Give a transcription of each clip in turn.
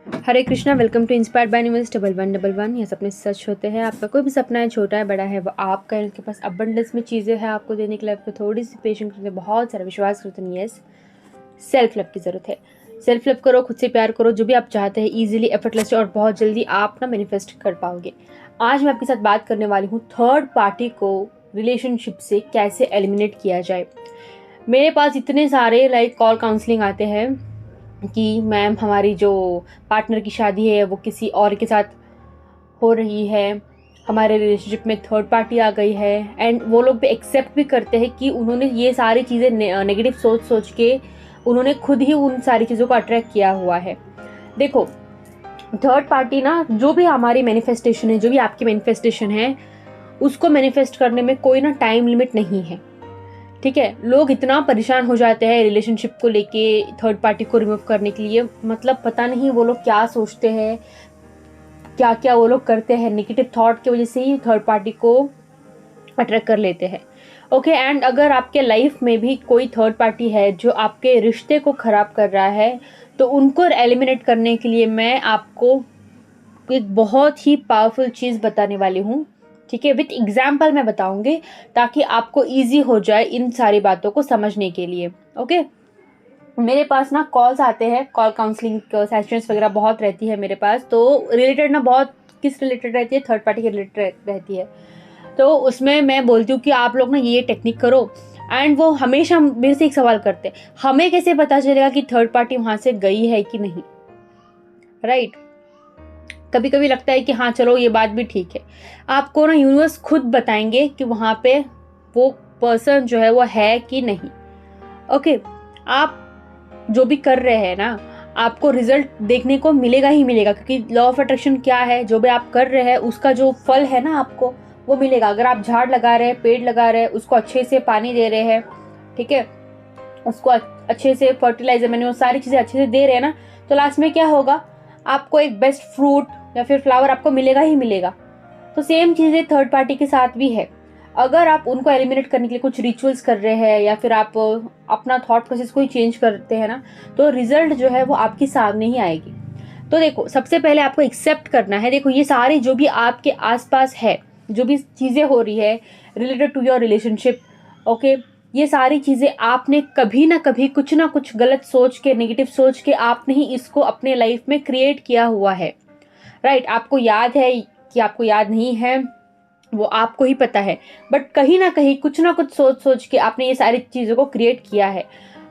Hare Krishna, welcome to inspired by universe 1111। ये सपने सच होते हैं। आपका कोई भी सपना है, छोटा है बड़ा है, वो आपका है। उनके पास अबंडेंस में चीज़ें हैं आपको देने के लिए। आपको थोड़ी सी पेशेंस करते, बहुत सारा विश्वास करते हैं। यस, सेल्फ लव की ज़रूरत है। सेल्फ लव करो, खुद से प्यार करो। जो भी आप चाहते हैं ईजिली, एफर्टलेसली और बहुत जल्दी आप ना मैनिफेस्ट कर पाओगे। आज मैं आपके साथ बात करने वाली हूँ थर्ड पार्टी को रिलेशनशिप से कैसे एलिमिनेट किया जाए। मेरे पास इतने सारे कॉल काउंसलिंग आते हैं कि मैम हमारी जो पार्टनर की शादी है वो किसी और के साथ हो रही है, हमारे रिलेशनशिप में थर्ड पार्टी आ गई है। एंड वो लोग भी एक्सेप्ट भी करते हैं कि उन्होंने ये सारी चीज़ें नेगेटिव सोच सोच के उन्होंने खुद ही उन सारी चीज़ों को अट्रैक्ट किया हुआ है। देखो, थर्ड पार्टी ना, जो भी हमारी मैनिफेस्टेशन है, जो भी आपकी मैनिफेस्टेशन है, उसको मैनिफेस्ट करने में कोई ना टाइम लिमिट नहीं है। ठीक है, लोग इतना परेशान हो जाते हैं रिलेशनशिप को लेके थर्ड पार्टी को रिमूव करने के लिए। मतलब पता नहीं वो लोग क्या सोचते हैं, क्या क्या वो लोग करते हैं। नेगेटिव थॉट की वजह से ही थर्ड पार्टी को अट्रैक्ट कर लेते हैं। ओके, एंड अगर आपके लाइफ में भी कोई थर्ड पार्टी है जो आपके रिश्ते को खराब कर रहा है, तो उनको एलिमिनेट करने के लिए मैं आपको एक बहुत ही पावरफुल चीज़ बताने वाली हूँ। ठीक है, विथ एग्जाम्पल मैं बताऊंगी ताकि आपको इजी हो जाए इन सारी बातों को समझने के लिए। ओके, मेरे पास ना कॉल्स आते हैं, कॉल काउंसलिंग सेशंस वगैरह बहुत रहती है मेरे पास। तो रिलेटेड ना बहुत किस रिलेटेड रहती है, थर्ड पार्टी के रिलेटेड रहती है। तो उसमें मैं बोलती हूँ कि आप लोग ना ये टेक्निक करो। एंड वो हमेशा मेरे से एक सवाल करते हैं, हमें कैसे पता चलेगा कि थर्ड पार्टी वहाँ से गई है कि नहीं। राइट, कभी कभी लगता है कि हाँ चलो ये बात भी ठीक है। आपको ना यूनिवर्स खुद बताएंगे कि वहाँ पे वो पर्सन जो है वो है कि नहीं। ओके, आप जो भी कर रहे हैं ना, आपको रिजल्ट देखने को मिलेगा ही मिलेगा, क्योंकि लॉ ऑफ अट्रैक्शन क्या है, जो भी आप कर रहे हैं उसका जो फल है ना आपको वो मिलेगा। अगर आप झाड़ लगा रहे हैं, पेड़ लगा रहे हैं, उसको अच्छे से पानी दे रहे हैं, ठीक है, उसको अच्छे से फर्टिलाइजर मैंने वो सारी चीज़ें अच्छे से दे रहे हैं ना, तो लास्ट में क्या होगा, आपको एक बेस्ट फ्रूट या फिर फ्लावर आपको मिलेगा ही मिलेगा। तो सेम चीज़ें थर्ड पार्टी के साथ भी है। अगर आप उनको एलिमिनेट करने के लिए कुछ रिचुअल्स कर रहे हैं या फिर आप अपना थॉट प्रोसेस को ही चेंज करते हैं ना, तो रिजल्ट जो है वो आपके सामने ही आएगी। तो देखो, सबसे पहले आपको एक्सेप्ट करना है। देखो, ये सारी जो भी आपके आसपास है, जो भी चीज़ें हो रही है related to your relationship, okay, ये सारी चीज़ें आपने कभी ना कभी कुछ ना कुछ गलत सोच के, नेगेटिव सोच के आपने ही इसको अपने लाइफ में क्रिएट किया हुआ है। राइट, आपको याद है कि आपको याद नहीं है, वो आपको ही पता है, बट कहीं ना कहीं कुछ ना कुछ सोच सोच के आपने ये सारी चीज़ों को क्रिएट किया है।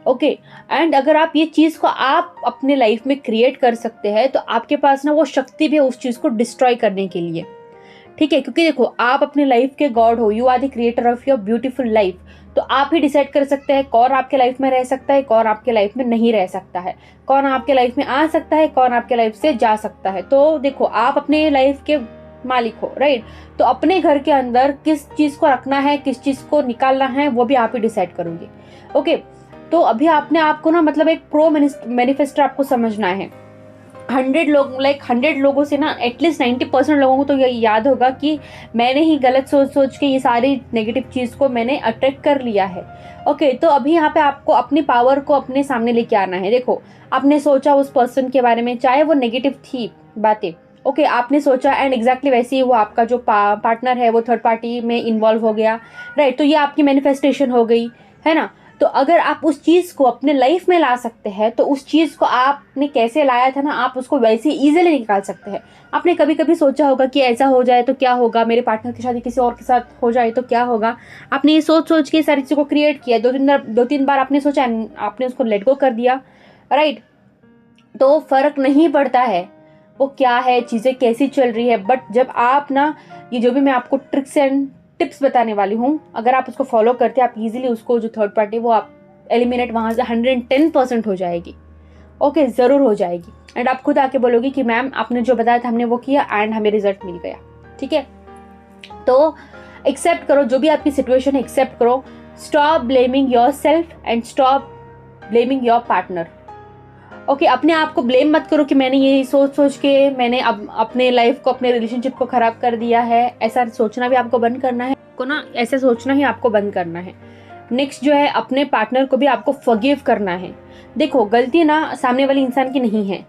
ओके, एंड अगर आप ये चीज़ को आप अपने लाइफ में क्रिएट कर सकते हैं, तो आपके पास ना वो शक्ति भी है उस चीज़ को डिस्ट्रॉय करने के लिए। ठीक है, क्योंकि देखो, आप अपने लाइफ के गॉड हो, you are the creator of your beautiful life. तो आप ही डिसाइड कर सकते हैं कौन आपके लाइफ में रह सकता है, कौन आपके लाइफ में नहीं रह सकता है, कौन आपके लाइफ में आ सकता है, कौन आपके लाइफ से जा सकता है। तो देखो, आप अपने लाइफ के मालिक हो। राइट, तो अपने घर के अंदर किस चीज़ को रखना है, किस चीज़ को निकालना है, वो भी आप ही डिसाइड करोगे। ओके, तो अभी आपने आपको ना मतलब एक प्रो मैनिफेस्टर आपको समझना है। 100 लोगों से ना एटलीस्ट 90% लोगों को तो ये याद होगा कि मैंने ही गलत सोच सोच के ये सारी नेगेटिव चीज़ को मैंने अट्रैक्ट कर लिया है। ओके, तो अभी यहाँ पे आपको अपनी पावर को अपने सामने लेके आना है। देखो, आपने सोचा उस पर्सन के बारे में, चाहे वो नेगेटिव थी बातें, ओके, आपने सोचा एंड एग्जैक्टली वैसे ही वो आपका जो पार्टनर है वो थर्ड पार्टी में इन्वॉल्व हो गया। राइट, तो ये आपकी मैनिफेस्टेशन हो गई, है ना। तो अगर आप उस चीज़ को अपने लाइफ में ला सकते हैं, तो उस चीज़ को आपने कैसे लाया था ना, आप उसको वैसे इजीली निकाल सकते हैं। आपने कभी कभी सोचा होगा कि ऐसा हो जाए तो क्या होगा, मेरे पार्टनर की शादी किसी और के साथ हो जाए तो क्या होगा। आपने ये सोच सोच के सारी चीज़ों को क्रिएट किया, दो तीन बार आपने सोचा, आपने उसको लेट गो कर दिया। राइट, तो फर्क नहीं पड़ता है वो क्या है, चीज़ें कैसी चल रही है, बट जब आप ना ये जो भी मैं आपको ट्रिक्स एंड टिप्स बताने वाली हूँ, अगर आप उसको फॉलो करते हैं, आप इजीली उसको जो थर्ड पार्टी वो आप एलिमिनेट वहाँ से 110% हो जाएगी। ओके, ज़रूर हो जाएगी। एंड आप खुद आके बोलोगी कि मैम आपने जो बताया था हमने वो किया एंड हमें रिजल्ट मिल गया। ठीक है, तो एक्सेप्ट करो जो भी आपकी सिचुएशन है, एक्सेप्ट करो। Stop blaming your self and stop blaming your partner. Okay, अपने आप को ब्लेम मत करो कि मैंने ये सोच सोच के मैंने अब अपने लाइफ को, अपने रिलेशनशिप को खराब कर दिया है। ऐसा सोचना भी आपको बंद करना है, को ना ऐसे सोचना ही आपको बंद करना है। नेक्स्ट जो है, अपने पार्टनर को भी आपको फॉरगिव करना है। देखो, गलती ना सामने वाले इंसान की नहीं है,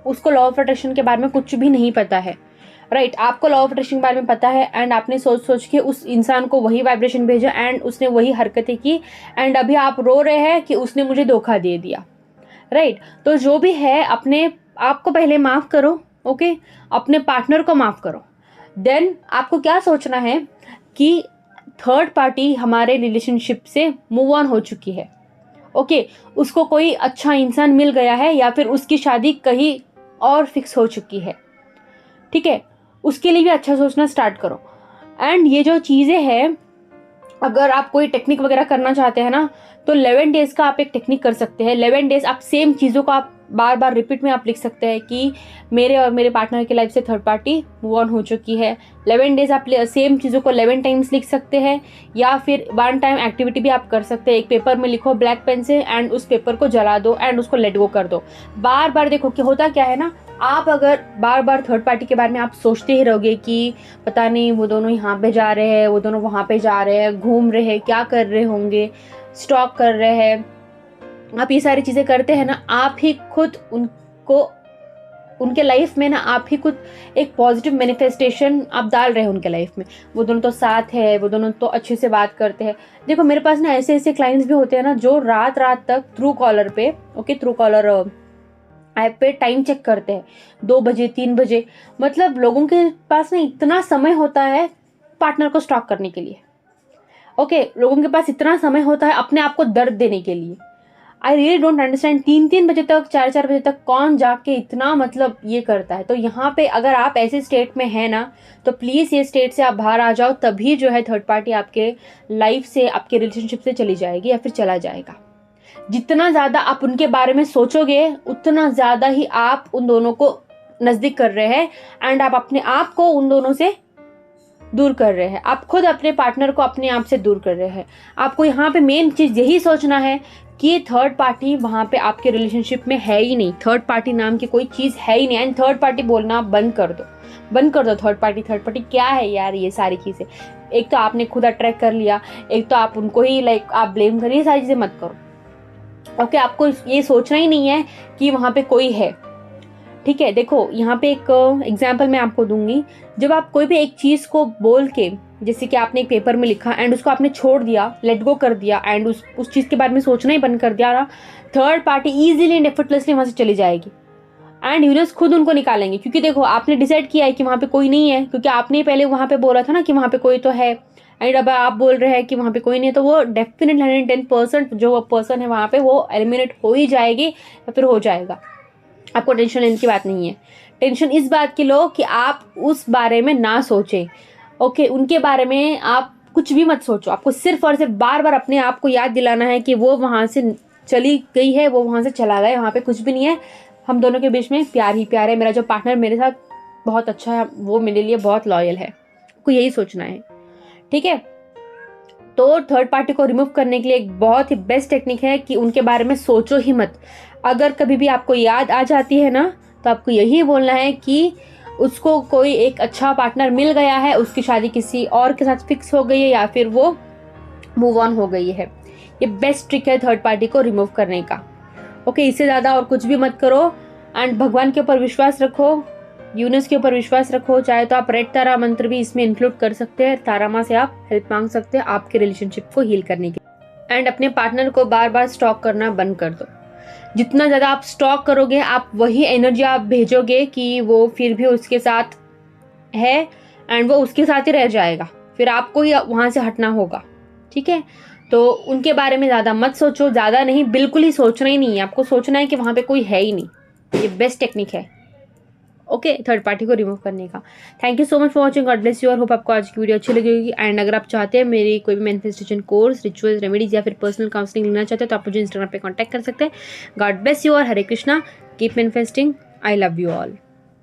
उसको लॉ ऑफ अट्रैक्शन के बारे में कुछ भी नहीं पता है, राइट। आपको लॉ ऑफ अट्रैक्शन के बारे में पता है एंड आपने सोच सोच के उस इंसान को वही वाइब्रेशन भेजा एंड उसने वही हरकतें की एंड अभी आप रो रहे हैं कि उसने मुझे धोखा दे दिया, राइट। तो जो भी है अपने आप को पहले माफ़ करो, ओके। अपने पार्टनर को माफ़ करो। देन आपको क्या सोचना है कि थर्ड पार्टी हमारे रिलेशनशिप से मूव ऑन हो चुकी है, ओके। उसको कोई अच्छा इंसान मिल गया है या फिर उसकी शादी कहीं और फिक्स हो चुकी है, ठीक है। उसके लिए भी अच्छा सोचना स्टार्ट करो। एंड ये जो चीज़ें हैं, अगर आप कोई टेक्निक वगैरह करना चाहते हैं ना, तो 11 डेज़ का आप एक टेक्निक कर सकते हैं। 11 डेज़ आप सेम चीज़ों को आप बार बार रिपीट में आप लिख सकते हैं कि मेरे और मेरे पार्टनर की लाइफ से थर्ड पार्टी मूव ऑन हो चुकी है। 11 डेज़ आप सेम चीज़ों को 11 टाइम्स लिख सकते हैं, या फिर 1 टाइम एक्टिविटी भी आप कर सकते हैं। एक पेपर में लिखो ब्लैक पेन से एंड उस पेपर को जला दो एंड उसको लेट गो कर दो। बार बार देखो कि होता क्या है ना, आप अगर बार बार थर्ड पार्टी के बारे में आप सोचते ही रहोगे कि पता नहीं वो दोनों यहाँ पे जा रहे हैं, वो दोनों वहाँ पे जा रहे हैं, घूम रहे हैं, क्या कर रहे होंगे, स्टॉक कर रहे हैं, आप ये सारी चीज़ें करते हैं ना, आप ही खुद उनको उनके लाइफ में ना आप ही खुद एक पॉजिटिव मैनिफेस्टेशन आप डाल रहे हैं उनके लाइफ में। वो दोनों तो साथ है, वो दोनों तो अच्छे से बात करते हैं। देखो मेरे पास ना ऐसे ऐसे क्लाइंट्स भी होते हैं ना जो रात रात तक थ्रू कॉलर पे, ओके, थ्रू कॉलर ऐप पे टाइम चेक करते हैं 2 बजे 3 बजे। मतलब लोगों के पास ना इतना समय होता है पार्टनर को स्टॉक करने के लिए, ओके। लोगों के पास इतना समय होता है अपने आप को दर्द देने के लिए। आई रियली डोंट अंडरस्टैंड 3-3 बजे तक 4-4 बजे तक कौन जाके इतना मतलब ये करता है। तो यहाँ पे अगर आप ऐसे स्टेट में है ना, तो प्लीज़ ये स्टेट से आप बाहर आ जाओ, तभी जो है थर्ड पार्टी आपके लाइफ से, आपके रिलेशनशिप से चली जाएगी या फिर चला जाएगा। जितना ज़्यादा आप उनके बारे में सोचोगे उतना ज़्यादा ही आप उन दोनों को नज़दीक कर रहे हैं एंड आप अपने आप को उन दोनों से दूर कर रहे हैं। आप खुद अपने पार्टनर को अपने आप से दूर कर रहे हैं। आपको यहाँ पे मेन चीज़ यही सोचना है कि थर्ड पार्टी वहाँ पे आपके रिलेशनशिप में है ही नहीं। थर्ड पार्टी नाम की कोई चीज़ है ही नहीं एंड थर्ड पार्टी बोलना बंद कर दो, बंद कर दो। थर्ड पार्टी क्या है यार, ये सारी चीज़ें। एक तो आपने खुद अट्रैक्ट कर लिया, एक तो आप उनको ही आप ब्लेम करिए, सारी चीज़ें मत करो, ओके। आपको ये सोचना ही नहीं है कि वहाँ पे कोई है, ठीक है। देखो यहाँ पे एक एग्जाम्पल मैं आपको दूंगी। जब आप कोई भी एक चीज़ को बोल के, जैसे कि आपने एक पेपर में लिखा एंड उसको आपने छोड़ दिया, लेट गो कर दिया एंड उस चीज़ के बारे में सोचना ही बंद कर दिया ना, third party easily and effortlessly वहाँ से चली जाएगी एंड यूनिवर्स खुद उनको निकालेंगे। क्योंकि देखो आपने डिसाइड किया है कि वहाँ पे कोई नहीं है, क्योंकि आपने पहले वहाँ पे बोला था ना कि वहाँ पे कोई तो है एंड अब आप बोल रहे हैं कि वहाँ पे कोई नहीं है, तो वो डेफिनेटली 110% जो वो पर्सन है वहाँ पे वो एलिमिनेट हो ही जाएगी या फिर हो जाएगा। आपको टेंशन लेने की बात नहीं है। टेंशन इस बात की लो कि आप उस बारे में ना सोचें, ओके। उनके बारे में आप कुछ भी मत सोचो। आपको सिर्फ और सिर्फ बार बार अपने आप को याद दिलाना है कि वो वहाँ से चली गई है, वो वहाँ से चला गया, वहाँ पे कुछ भी नहीं है। हम दोनों के बीच में प्यार ही प्यार है। मेरा जो पार्टनर मेरे साथ बहुत अच्छा है, वो मेरे लिए बहुत लॉयल है। आपको यही सोचना है, ठीक है। तो थर्ड पार्टी को रिमूव करने के लिए एक बहुत ही बेस्ट टेक्निक है कि उनके बारे में सोचो ही मत। अगर कभी भी आपको याद आ जाती है ना, तो आपको यही बोलना है कि उसको कोई एक अच्छा पार्टनर मिल गया है, उसकी शादी किसी और के साथ फिक्स हो गई है या फिर वो मूव ऑन हो गई है। ये बेस्ट ट्रिक है थर्ड पार्टी को रिमूव करने का, ओके। इससे ज़्यादा और कुछ भी मत करो एंड भगवान के ऊपर विश्वास रखो, यूनिवर्स के ऊपर विश्वास रखो। चाहे तो आप रेड तारा मंत्र भी इसमें इंक्लूड कर सकते हैं। तारा माँ से आप हेल्प मांग सकते हैं आपके रिलेशनशिप को हील करने के। एंड अपने पार्टनर को बार बार स्टॉक करना बंद कर दो। जितना ज़्यादा आप स्टॉक करोगे, आप वही एनर्जी आप भेजोगे कि वो फिर भी उसके साथ है एंड वो उसके साथ ही रह जाएगा। फिर आपको ही वहाँ से हटना होगा, ठीक है। तो उनके बारे में ज़्यादा मत सोचो, ज़्यादा नहीं, बिल्कुल ही सोचना ही नहीं है। आपको सोचना है कि वहाँ पे कोई है ही नहीं। ये बेस्ट टेक्निक है, ओके, थर्ड पार्टी को रिमूव करने का। Thank you so much for watching. God bless you और होप आपको आज की वीडियो अच्छी लगी होगी। एंड अगर आप चाहते हैं मेरी कोई भी मैनिफेस्टेशन कोर्स, रिचुअल्स, रेमेडीज या फिर पर्सनल काउंसलिंग लेना चाहते हैं तो आप मुझे इंस्टाग्राम पे कांटेक्ट कर सकते हैं। गॉड ब्लेस यू और Hare Krishna. Keep manifesting. I love you all.